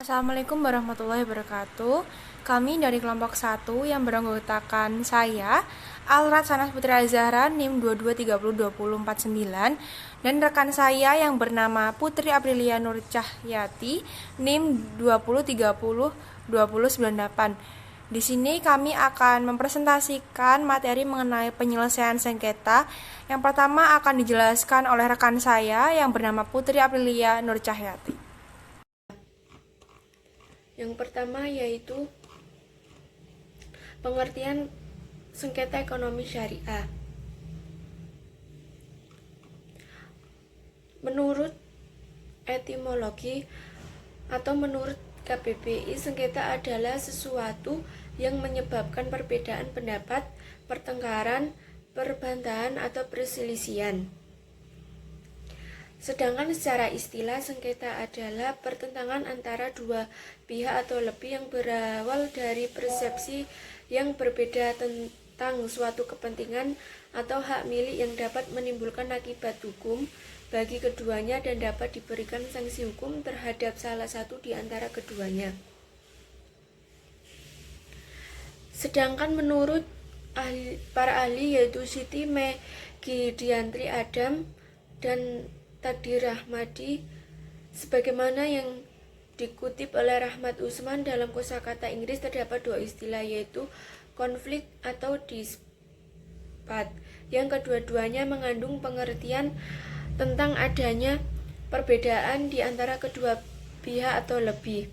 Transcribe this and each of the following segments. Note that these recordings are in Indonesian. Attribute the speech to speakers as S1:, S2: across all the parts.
S1: Assalamualaikum warahmatullahi wabarakatuh. Kami dari kelompok 1 yang beranggotakan saya, Alrat Sanas Putri Azahra, NIM 22302049, dan rekan saya yang bernama Putri Aprilia Nur Cahyati, NIM 20302098. Di sini kami akan mempresentasikan materi mengenai penyelesaian sengketa. Yang pertama akan dijelaskan oleh rekan saya yang bernama Putri Aprilia Nur Cahyati.
S2: Yang pertama yaitu pengertian sengketa ekonomi syariah. Menurut etimologi atau menurut KBBI, sengketa adalah sesuatu yang menyebabkan perbedaan pendapat, pertengkaran, perbantahan atau perselisihan. Sedangkan secara istilah, sengketa adalah pertentangan antara dua pihak atau lebih yang berawal dari persepsi yang berbeda tentang suatu kepentingan atau hak milik yang dapat menimbulkan akibat hukum bagi keduanya dan dapat diberikan sanksi hukum terhadap salah satu di antara keduanya. Sedangkan menurut para ahli yaitu Siti Meggy Adam dan Tadi Rahmadi, sebagaimana yang dikutip oleh Rahmat Usman dalam kosakata Inggris, terdapat dua istilah yaitu konflik atau dispat, yang kedua-duanya mengandung pengertian tentang adanya perbedaan di antara kedua pihak atau lebih.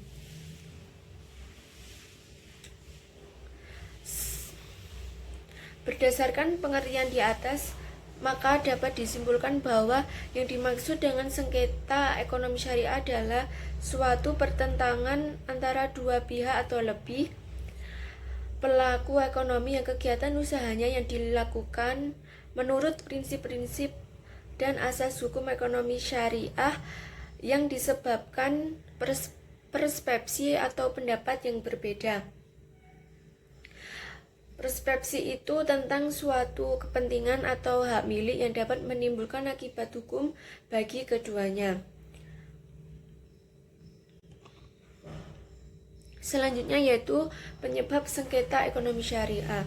S2: Berdasarkan pengertian di atas, maka dapat disimpulkan bahwa yang dimaksud dengan sengketa ekonomi syariah adalah suatu pertentangan antara dua pihak atau lebih pelaku ekonomi yang kegiatan usahanya yang dilakukan menurut prinsip-prinsip dan asas hukum ekonomi syariah yang disebabkan persepsi atau pendapat yang berbeda. Persepsi itu tentang suatu kepentingan atau hak milik yang dapat menimbulkan akibat hukum bagi keduanya. Selanjutnya yaitu penyebab sengketa ekonomi syariah.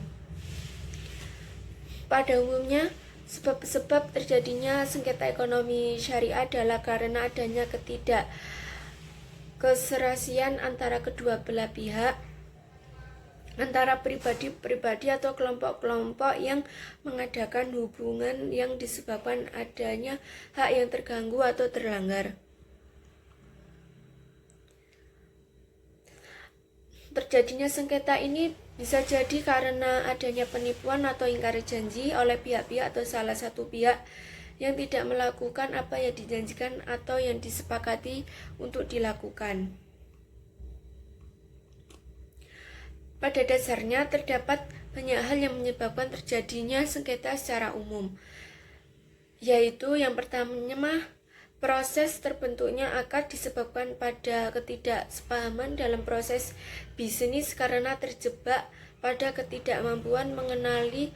S2: Pada umumnya, sebab-sebab terjadinya sengketa ekonomi syariah adalah karena adanya ketidakserasian antara kedua belah pihak, antara pribadi-pribadi atau kelompok-kelompok yang mengadakan hubungan yang disebabkan adanya hak yang terganggu atau terlanggar. Terjadinya sengketa ini bisa jadi karena adanya penipuan atau ingkar janji oleh pihak-pihak atau salah satu pihak yang tidak melakukan apa yang dijanjikan atau yang disepakati untuk dilakukan. Pada dasarnya, terdapat banyak hal yang menyebabkan terjadinya sengketa secara umum, yaitu yang pertama, proses terbentuknya akad disebabkan pada ketidaksepahaman dalam proses bisnis karena terjebak pada ketidakmampuan mengenali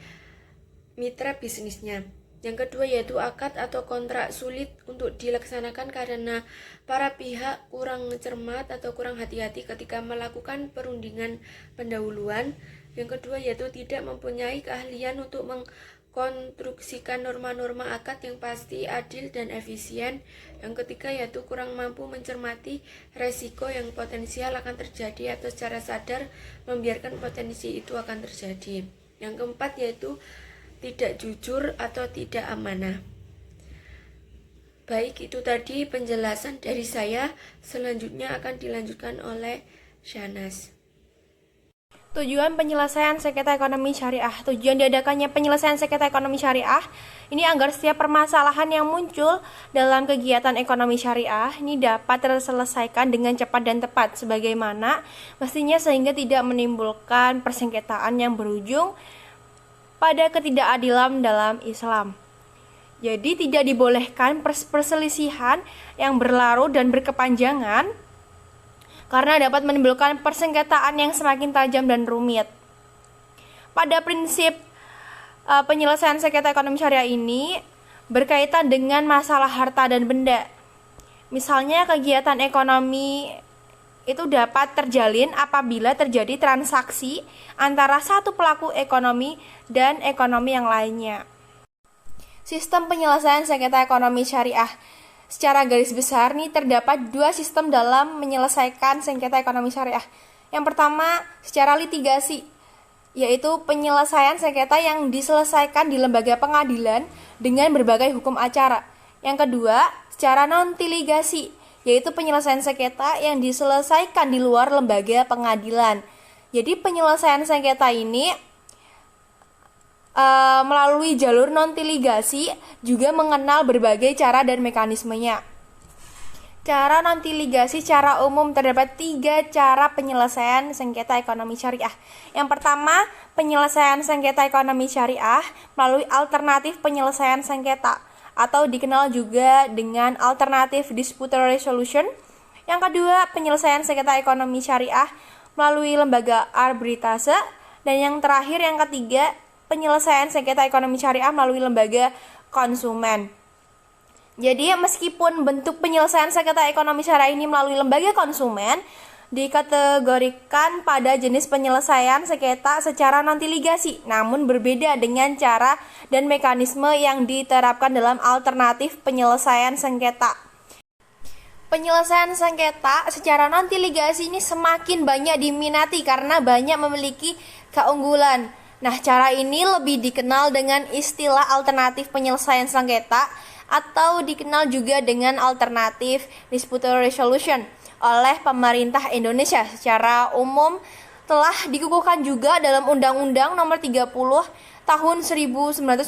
S2: mitra bisnisnya. Yang kedua yaitu akad atau kontrak sulit untuk dilaksanakan karena para pihak kurang cermat atau kurang hati-hati ketika melakukan perundingan pendahuluan. Yang kedua yaitu tidak mempunyai keahlian untuk mengkonstruksikan norma-norma akad yang pasti, adil, dan efisien. Yang ketiga yaitu kurang mampu mencermati resiko yang potensial akan terjadi atau secara sadar membiarkan potensi itu akan terjadi. Yang keempat yaitu tidak jujur atau tidak amanah. Baik, itu tadi penjelasan dari saya. Selanjutnya akan dilanjutkan oleh Shanas.
S1: Tujuan penyelesaian sengketa ekonomi syariah. Tujuan diadakannya penyelesaian sengketa ekonomi syariah ini agar setiap permasalahan yang muncul dalam kegiatan ekonomi syariah ini dapat terselesaikan dengan cepat dan tepat sebagaimana mestinya, sehingga tidak menimbulkan persengketaan yang berujung pada ketidakadilan dalam Islam. Jadi tidak dibolehkan perselisihan yang berlarut dan berkepanjangan karena dapat menimbulkan persengketaan yang semakin tajam dan rumit. Pada prinsip penyelesaian sengketa ekonomi syariah ini berkaitan dengan masalah harta dan benda. Misalnya kegiatan ekonomi itu dapat terjalin apabila terjadi transaksi antara satu pelaku ekonomi dan ekonomi yang lainnya. Sistem penyelesaian sengketa ekonomi syariah. Secara garis besar nih terdapat dua sistem dalam menyelesaikan sengketa ekonomi syariah. Yang pertama, secara litigasi, yaitu penyelesaian sengketa yang diselesaikan di lembaga pengadilan dengan berbagai hukum acara. Yang kedua, secara non-litigasi, yaitu penyelesaian sengketa yang diselesaikan di luar lembaga pengadilan. Jadi penyelesaian sengketa ini melalui jalur non-litigasi juga mengenal berbagai cara dan mekanismenya. Cara non-litigasi secara umum terdapat 3 cara penyelesaian sengketa ekonomi syariah. Yang pertama, penyelesaian sengketa ekonomi syariah melalui alternatif penyelesaian sengketa atau dikenal juga dengan alternative dispute resolution. Yang kedua, penyelesaian sengketa ekonomi syariah melalui lembaga arbitrase. Dan yang terakhir, yang ketiga, penyelesaian sengketa ekonomi syariah melalui lembaga konsumen. Jadi meskipun bentuk penyelesaian sengketa ekonomi syariah ini melalui lembaga konsumen dikategorikan pada jenis penyelesaian sengketa secara non-litigasi, namun berbeda dengan cara dan mekanisme yang diterapkan dalam alternatif penyelesaian sengketa. Penyelesaian sengketa secara non-litigasi ini semakin banyak diminati karena banyak memiliki keunggulan. Nah, cara ini lebih dikenal dengan istilah alternatif penyelesaian sengketa atau dikenal juga dengan alternatif dispute resolution oleh pemerintah Indonesia. Secara umum telah dikukuhkan juga dalam Undang-Undang Nomor 30 Tahun 1999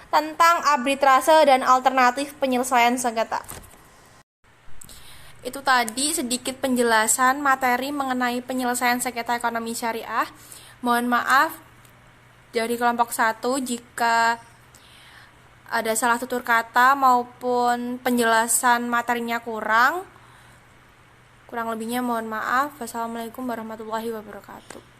S1: tentang arbitrase dan alternatif penyelesaian sengketa. Itu tadi sedikit penjelasan materi mengenai penyelesaian sengketa ekonomi syariah. Mohon maaf dari kelompok 1 jika ada salah tutur kata maupun penjelasan materinya kurang. Kurang lebihnya mohon maaf. Wassalamualaikum warahmatullahi wabarakatuh.